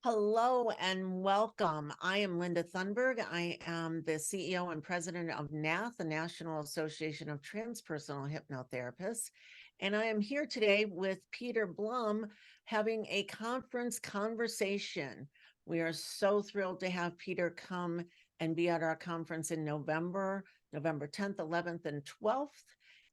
Hello and welcome. I am Linda Thunberg. I am the CEO and president of NATH, the National Association of Transpersonal Hypnotherapists. And I am here today with Peter Blum having a conference conversation. We are so thrilled to have Peter come and be at our conference in November 10th, 11th, and 12th.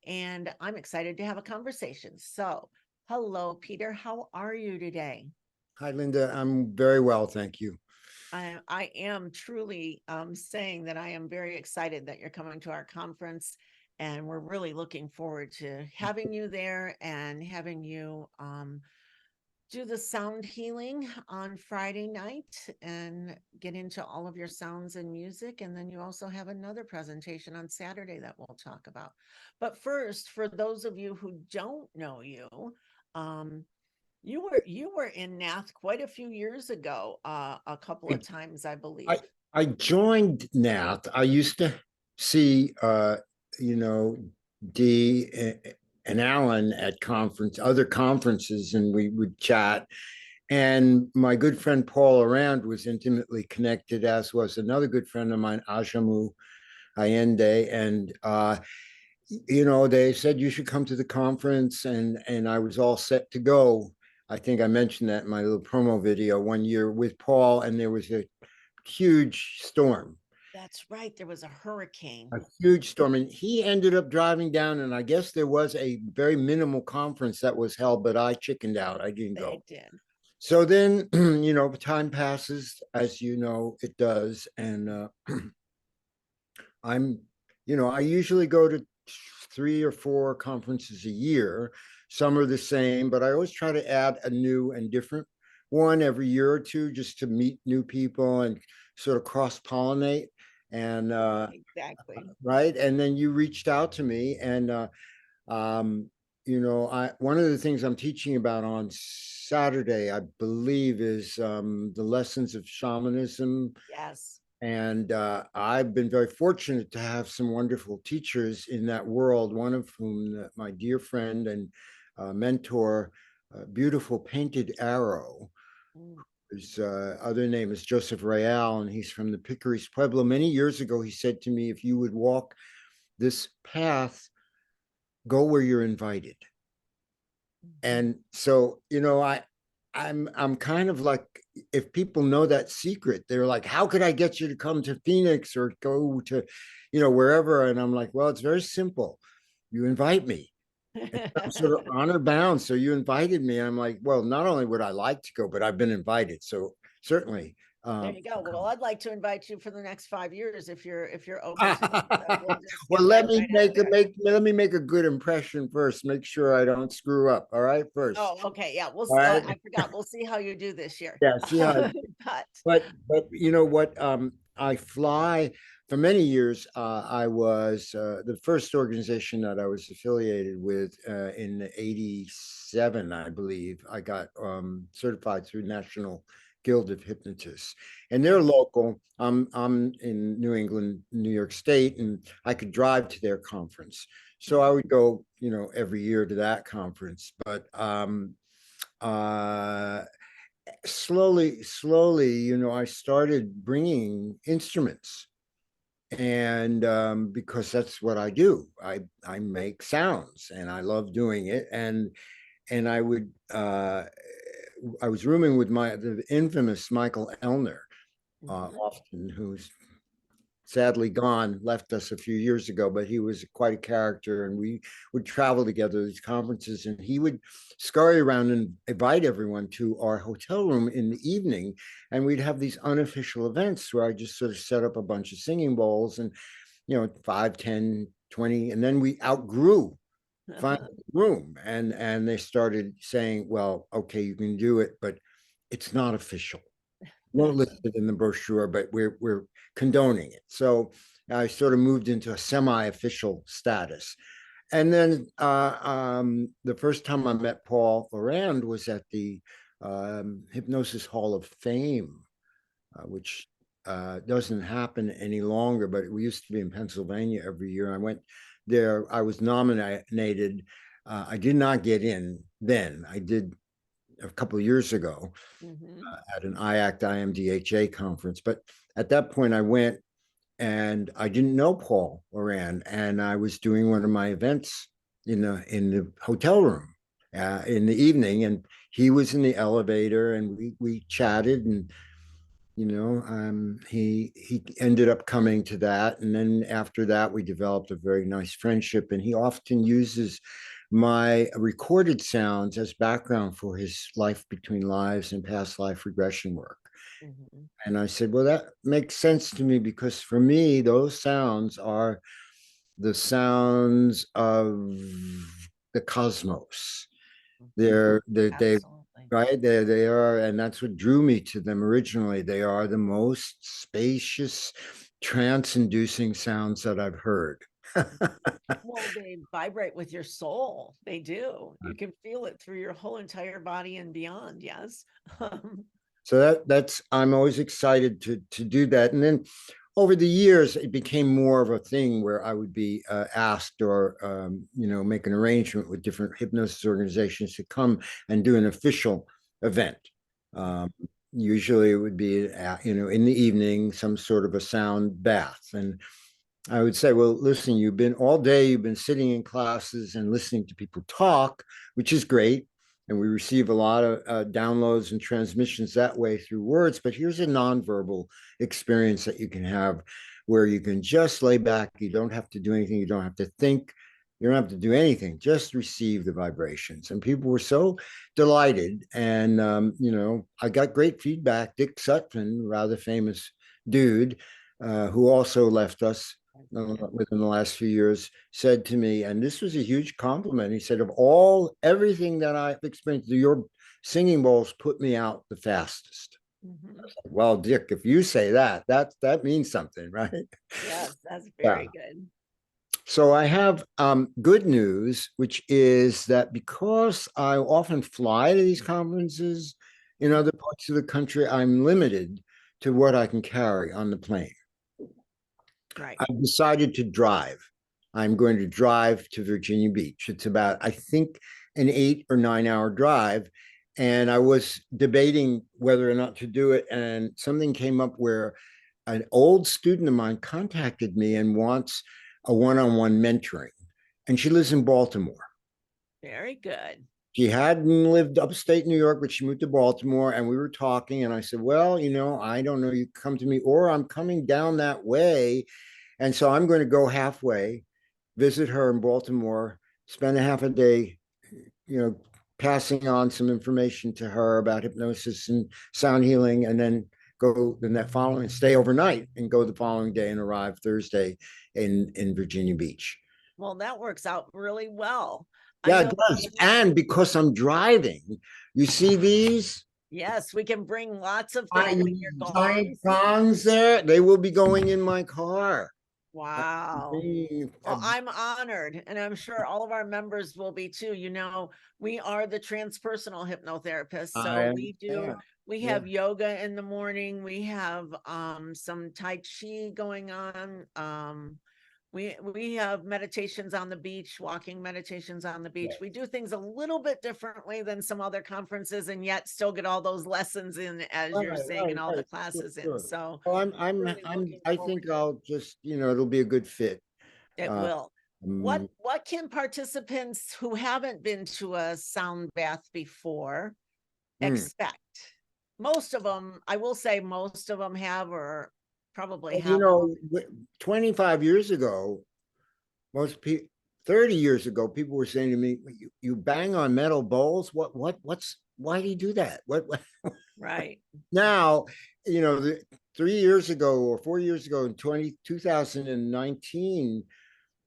And I'm excited to have a conversation. So, hello, Peter. How are you today? Hi, Linda. I'm very well, thank you. I am truly saying that I am very excited that you're coming to our conference, and we're really looking forward to having you there and having you do the sound healing on Friday night and get into all of your sounds and music. And then you also have another presentation on Saturday that we'll talk about. But first, for those of you who don't know you, um, you were in NATH quite a few years ago, a couple I, of times, I I, believe. I joined NATH. I used to see, you know, Dee and Alan at other conferences, and we would chat. And my good friend Paul Arand was intimately connected, as was another good friend of mine, Ajamu Allende. And they said you should come to the conference, and I was all set to go. I think I mentioned that in my little promo video one year with Paul, and there was a huge storm. That's right. There was a hurricane. A huge storm, and he ended up driving down, and I guess there was a very minimal conference that was held, but I chickened out. I didn't They go. did. So then, time passes, as you know it does, and I'm, I usually go to 3 or 4 conferences a year. Some are the same, but I always try to add a new and different one every year or two, just to meet new people and sort of cross pollinate. And Exactly. right, and then you reached out to me, and um, I one of the things I'm teaching about on Saturday, I believe, is the lessons of shamanism. Yes. And I've been very fortunate to have some wonderful teachers in that world, one of whom, my dear friend and mentor, Beautiful Painted Arrow. Mm. His other name is Joseph Real, and he's from the Picaris Pueblo. Many years ago, he said to me, if you would walk this path, go where you're invited. Mhm. And so, I'm kind of like, if people know that secret, they're like, how could I get you to come to Phoenix or go to, wherever? And I'm like, well, it's very simple. You invite me. And I'm sort of honor bound. So you invited me. I'm like, well, not only would I like to go, but I've been invited. So certainly. There you go. Well, I'd like to invite you for the next 5 years if you're open to that. So we'll just Well, get that right out there. let me make a good impression first. Make sure I don't screw up. All right, first. Oh, okay. Yeah. All right. I forgot. We'll see how you do this year. Yeah. See how. But But you know what? I fly for many years. I was the first organization that I was affiliated with in '87, I believe. I got certified through National Guild of Hypnotists, and they're local. I'm in New England, New York State, and I could drive to their conference. So I would go, every year to that conference. But uh, slowly, I started bringing instruments, and because that's what I do. I make sounds, and I love doing it. And I was rooming with the infamous Michael Elner, mhm. often, who's sadly gone, left us a few years ago, but he was quite a character, and we would travel together to these conferences, and he would scurry around and invite everyone to our hotel room in the evening, and we'd have these unofficial events where I just sort of set up a bunch of singing bowls, and 5, 10, 20, and then we outgrew finally the room, and they started saying, well, okay, you can do it, but it's not official, won't list it in the brochure, but we're condoning it. So I sort of moved into a semi-official status. And then the first time I met Paul Orand was at the Hypnosis Hall of Fame, which doesn't happen any longer, but we used to be in Pennsylvania every year. I went there. I was nominated. I did not get in then. I did a couple of years ago Mhm. at an IACT IMDHA conference. But at that point, I went and I didn't know Paul Moran, and I was doing one of my events in the hotel room in the evening, and he was in the elevator, and we chatted, and he ended up coming to that, and then after that, we developed a very nice friendship, and he often uses my recorded sounds as background for his life between lives and past life regression work. Mhm. And I said, well, that makes sense to me because for me, those sounds are the sounds of the cosmos. Mhm. They Absolutely. right there they are, and that's what drew me to them originally. They are the most spacious, trance-inducing sounds that I've heard. Well, they vibrate with your soul. They do. You can feel it through your whole entire body and beyond. Yes. So that's I'm always excited to do that. And then over the years, it became more of a thing where I would be asked or make an arrangement with different hypnosis organizations to come and do an official event. Um, Usually, it would be in the evening, some sort of a sound bath, and I would say, well, listen, you've been all day, you've been sitting in classes and listening to people talk, which is great. And we receive a lot of downloads and transmissions that way through words. But here's a nonverbal experience that you can have where you can just lay back. You don't have to do anything. You don't have to think. You don't have to do anything. Just receive the vibrations. And people were so delighted. And, I got great feedback. Dick Sutphin, rather famous dude, who also left us within the last few years, said to me, and this was a huge compliment. He said, of everything that I've experienced, your singing bowls put me out the fastest. Mhm. Well, Dick, if you say that, that means something, right? Yes, that's Yeah. very good. So I have good news, which is that because I often fly to these conferences in Mhm. other parts of the country, I'm limited to what I can carry on the plane. Right. I decided to drive. I'm going to drive to Virginia Beach. It's about, I think, an 8 or 9 hour drive. And I was debating whether or not to do it. And something came up where an old student of mine contacted me and wants a one on one mentoring. And she lives in Baltimore. Very good. She hadn't lived upstate New York, but she moved to Baltimore. And we were talking. And I said, well, I don't know. You come to me, or I'm coming down that way. And so I'm going to go halfway, visit her in Baltimore, spend a half a day, you know, passing on some information to her about hypnosis and sound healing, and then go the that following, stay overnight and go the following day and arrive Thursday in Virginia Beach. Well, that works out really well. I Yeah, it know that does. And because I'm driving, you see these yes, we can bring lots of things, bring your giant gongs. prongs there. They will be going in my car. Wow. Well, I'm honored, and I'm sure all of our members will be too. We are the transpersonal hypnotherapists. I So understand. we Yeah. have yoga in the morning. We have some Tai Chi going on. We have meditations on the beach, walking meditations on the beach. We do things a little bit differently than some other conferences, and yet still get all those lessons in, as you're Right, saying, right, and all the right. Sure, classes in. sure. So Well, really looking I forward think to it. I'll just, it'll be a good fit. It Uh, will. um, What can participants who haven't been to a sound bath before hmm. expect? Most of them, I will say, most of them have or probably Well, have one. 25 years ago, most people, 30 years ago, people were saying to me, you bang on metal bowls? Why do you do that? What? Right. Now, you know, 3 years ago or 4 years ago in 2019,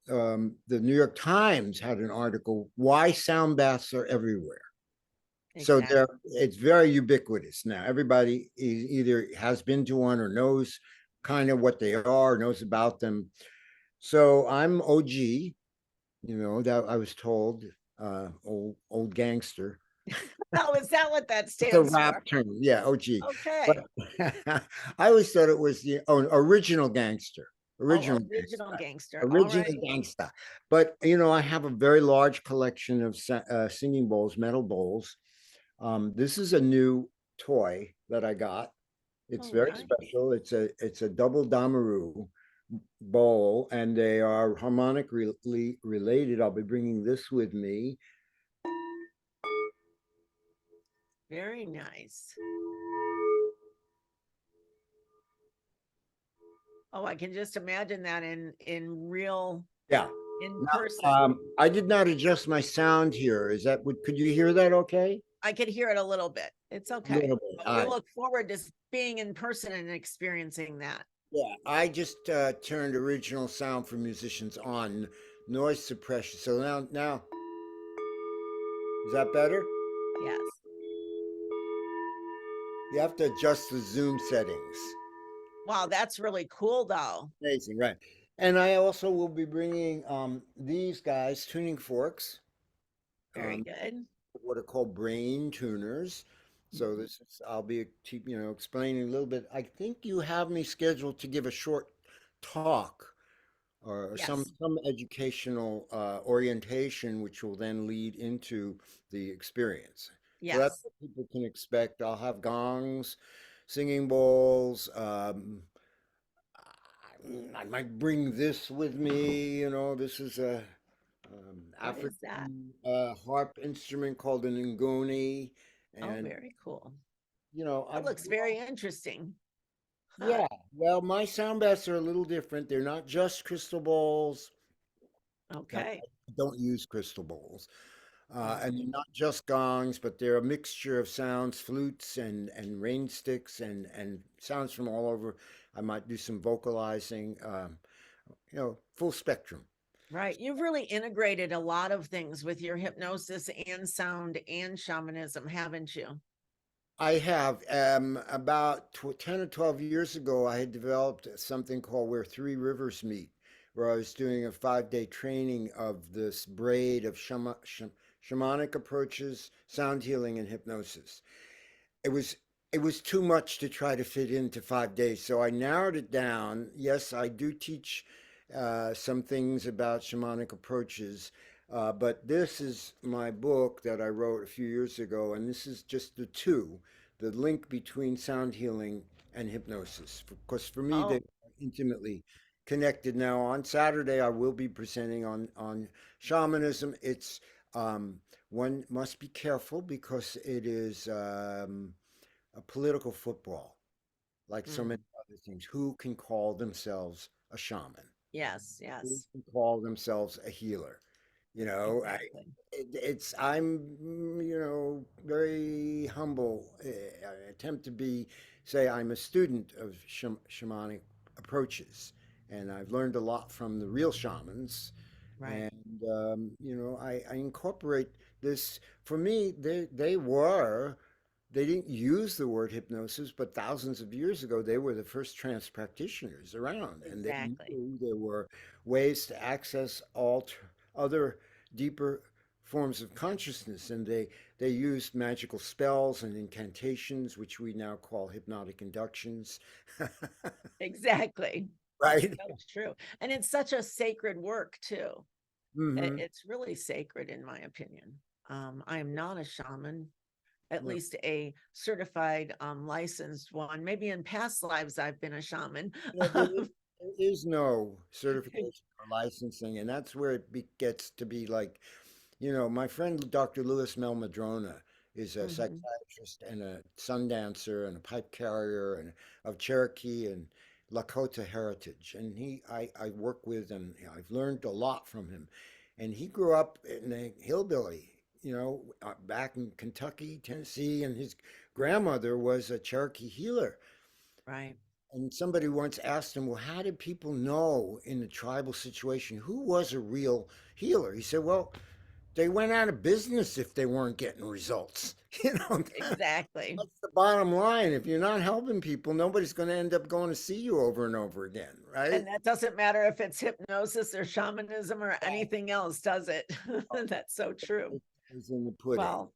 the New York Times had an article, Why Sound Baths Are Everywhere. So Exactly. it's very ubiquitous now. Everybody either has been to one or knows kind of what they are, knows about them. So I'm OG, that I was told, old gangster. Oh, is that what that It's a stands for? rap term. Yeah, OG. But Okay. I always thought it was the original gangster. Oh, Original original gangster. gangster. All Original right. gangster. But I have a very large collection of singing bowls, metal bowls. This is a new toy that I got. It's Oh, very nice. special. It's a double damaru bowl, and they are harmonically related. I'll be bringing this with me. Very nice. Oh, I can just imagine that in real, Yeah. in Now, person. I did not adjust my sound here. Is that what? Could you hear that? Okay. I could hear it a little bit. It's A little okay. bit. But All we right. look forward to being in person and experiencing that. Yeah, I just turned original sound for musicians on, noise suppression. So now, is that better? Yes. You have to adjust the zoom settings. Wow, that's really cool though. Amazing, right? And I also will be bringing these guys tuning forks, Very um, good. what are called brain tuners. So Mhm. this is I'll be explaining a little bit. I think you have me scheduled to give a short talk or Yes. some educational orientation, which will then lead into the experience. So that's Yes. what people can expect. I'll have gongs, singing bowls. I might bring this with me. This is a What is that? African harp instrument called an ngoni, Oh, and very cool. That I've looks very interesting. Huh. yeah. Well, my sound baths are a little different. They're not just crystal bowls. Okay. I don't use crystal bowls. And they're Mhm. not just gongs, but they're a mixture of sounds, flutes and rain sticks and sounds from all over. I might do some vocalizing, full spectrum. Right. You've really integrated a lot of things with your hypnosis and sound and shamanism, haven't you? I have about 10 or 12 years ago, I had developed something called Where Three Rivers Meet, where I was doing a 5-day training of this braid of shamanic approaches, sound healing, and hypnosis. it was it was too much to try to fit into 5 days, so I narrowed it down. Yes, I do teach some things about shamanic approaches, but this is my book that I wrote a few years ago, and this is just the link between sound healing and hypnosis, because for me they're Oh, intimately connected. Now on Saturday I will be presenting on shamanism. It's one must be careful because it is a political football, like so mm, many other things. Who can call themselves a shaman? yes, Who yes, can call themselves a healer? You know, I, exactly. I'm, very humble. I attempt to say I'm a student of shamanic approaches, and I've learned a lot from the real shamans. Right. And I incorporate this. For me, they didn't use the word hypnosis, but thousands of years ago, they were the first trance practitioners around, and they Exactly. knew there were ways to access other deeper forms of consciousness, and they used magical spells and incantations, which we now call hypnotic inductions. Exactly. It's Right? so true. And it's such a sacred work too. Hmm. It's really sacred in my opinion. I am not a shaman, at No, least a certified licensed one. Maybe in past lives I've been a shaman. there is no certification or licensing, and that's where gets to be like, my friend Dr. Louis Melmadrona is a Mhm. psychiatrist and a sun dancer and a pipe carrier and of Cherokee and Lakota heritage. And I work with, and I've learned a lot from him. And he grew up in a hillbilly, back in Kentucky, Tennessee, and his grandmother was a Cherokee healer. Right. And somebody once asked him, well, how did people know in the tribal situation who was a real healer? He said, well, they went out of business if they weren't getting results. Exactly. That's the bottom line. If you're not helping people, nobody's going to end up going to see you over and over again, right? And that doesn't matter if it's hypnosis or shamanism or anything else, does it? That's so true. It's in the pudding. Well,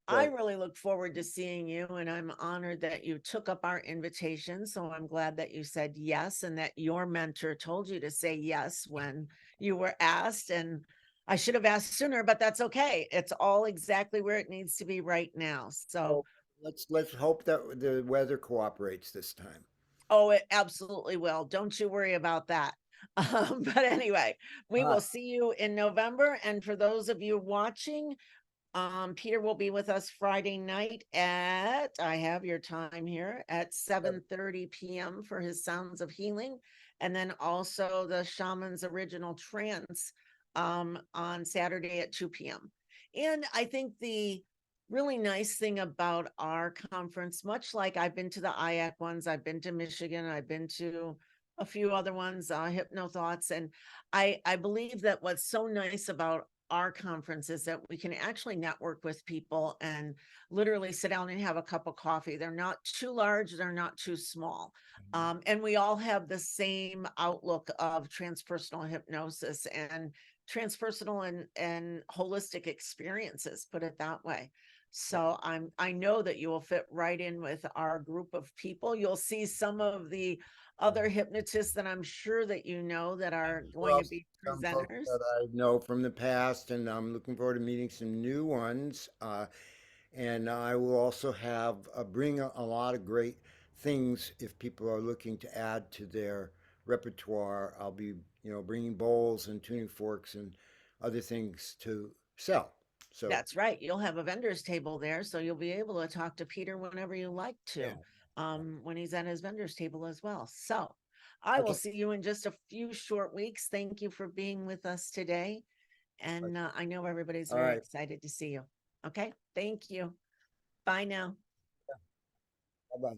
I So really look forward to seeing you, and I'm honored that you took up our invitation. So I'm glad that you said yes and that your mentor told you to say yes when you were asked. And I should have asked sooner, but that's okay. It's all exactly where it needs to be right now. So, Oh, let's hope that the weather cooperates this time. oh, it absolutely will. Don't you worry about that. But anyway, we Ah, will see you in November. And for those of you watching, Peter will be with us Friday night at, I have your time here, at 7:30 p.m. for his Sounds of Healing. And then also the Shaman's Original Trance on Saturday at 2 p.m. And I think the really nice thing about our conference, much like I've been to the IAC ones, I've been to Michigan, I've been to a few other ones, Hypno Thoughts, and I believe that what's so nice about our conference is that we can actually network with people and literally sit down and have a cup of coffee. They're not too large, they're not too small. And we all have the same outlook of transpersonal hypnosis and transpersonal and holistic experiences, put it that way. So I know that you will fit right in with our group of people. You'll see some of the other hypnotists that I'm sure that you know that are going to also be some folks presenters. that I know from the past, and I'm looking forward to meeting some new ones. And I will also have bring a lot of great things if people are looking to add to their repertoire. I'll be, bringing bowls and tuning forks and other things to sell. So That's right. You'll have a vendor's table there, so you'll be able to talk to Peter whenever you like yeah, to, when he's at his vendor's table as well. So I will okay, see you in just a few short weeks. Thank you for being with us today. And I know everybody's all very right, excited to see you. Okay. Thank you. Bye now. bye bye.